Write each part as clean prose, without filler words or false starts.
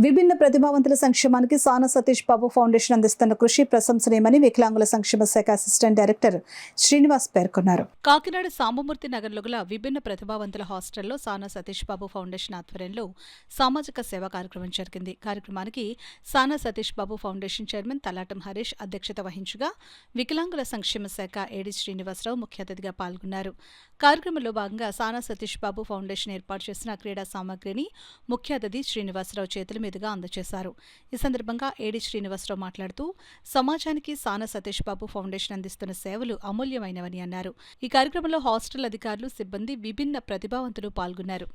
విభిన్న ప్రతిభావంతుల సంక్షేమానికి సానా సతీష్ బాబు ఫౌండేషన్ అందిస్తున్న కృషి ప్రశంసనీయమని వికలాంగుల సంక్షేమ శాఖ అసిస్టెంట్ డైరెక్టర్ శ్రీనివాస్ పేర్కొన్నారు. కాకినాడ సాంబమూర్తి నగర్లో గల విభిన్న ప్రతిభావంతుల హాస్టల్లో సానా సతీష్ బాబు ఫౌండేషన్ ఆధ్వర్యంలో సామాజిక సేవా కార్యక్రమం జరిగింది. కార్యక్రమానికి సానా సతీష్ బాబు ఫౌండేషన్ చైర్మన్ తలాటం హరీష్ అధ్యక్షత వహించగా వికలాంగుల సంక్షేమ శాఖ ఏడీ శ్రీనివాసరావు ముఖ్య అతిథిగా పాల్గొన్నారు. కార్యక్రమంలో భాగంగా సానా సతీష్ బాబు ఫౌండేషన్ ఏర్పాటు చేసిన క్రీడా సామగ్రిని ముఖ్య అతిథి శ్రీనివాసరావు చేతుల మీదుగా అందజేశారు. ఈ సందర్భంగా ఏడీ శ్రీనివాసరావు మాట్లాడుతూ సమాజానికి సానా సతీష్ బాబు ఫౌండేషన్ అందిస్తున్న సేవలు అమూల్యమైనవని అన్నారు. ఈ కార్యక్రమంలో హాస్టల్ అధికారులు, సిబ్బంది, విభిన్న ప్రతిభావంతులు పాల్గొన్నారు.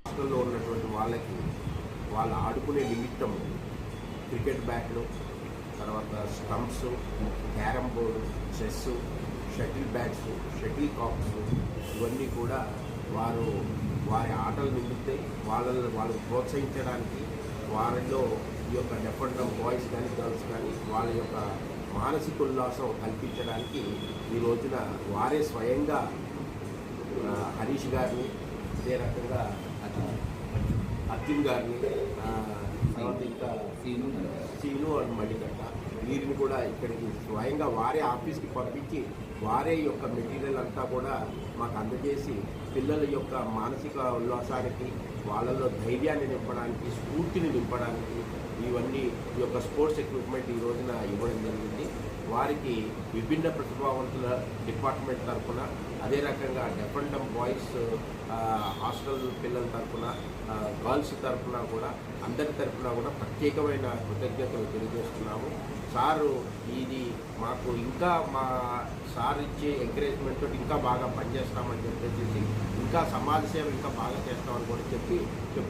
క్రికెట్ బ్యాట్లు, తర్వాత stumps, carrom board, chess, shuttle bats, shuttle cocks ఇవన్నీ కూడా వారి ఆటలు నిండుతాయి. వాళ్ళని ప్రోత్సహించడానికి వారిలో ఈ యొక్క డెఫ్ అండ్ డమ్ బాయ్స్ కానీ గర్ల్స్ కానీ వాళ్ళ యొక్క మానసిక ఉల్లాసం కల్పించడానికి ఈ రోజున వారే స్వయంగా హరీష్ గారిని, అదే రకంగా అర్జున్ గారిని, తర్వాత ఇంకా సీను అండ్ మణికంఠ వీరిని కూడా ఇక్కడికి స్వయంగా వారే ఆఫీస్కి పంపించి వారే యొక్క మెటీరియల్ అంతా కూడా మాకు అందజేసి పిల్లల యొక్క మానసిక ఉల్లాసానికి, వాళ్ళలో ధైర్యాన్ని నింపడానికి, స్ఫూర్తిని నింపడానికి ఇవన్నీ ఈ యొక్క స్పోర్ట్స్ ఎక్విప్మెంట్ ఈ రోజున ఇవ్వడం జరిగింది. వారికి విభిన్న ప్రతిభావంతుల డిపార్ట్మెంట్ తరఫున, అదే రకంగా deaf and dumb boys hostel పిల్లల తరఫున, గర్ల్స్ తరఫున కూడా అందరి తరఫున కూడా ప్రత్యేకమైన కృతజ్ఞతలు తెలియజేస్తున్నాము. సారు ఇది మాకు ఇంకా మా సార్ ఇచ్చే ఎంకరేజ్మెంట్ తోటి ఇంకా బాగా పనిచేస్తామని చెప్పేసి, ఇంకా సమాజ సేవ ఇంకా బాగా చేస్తామని కూడా చెప్పి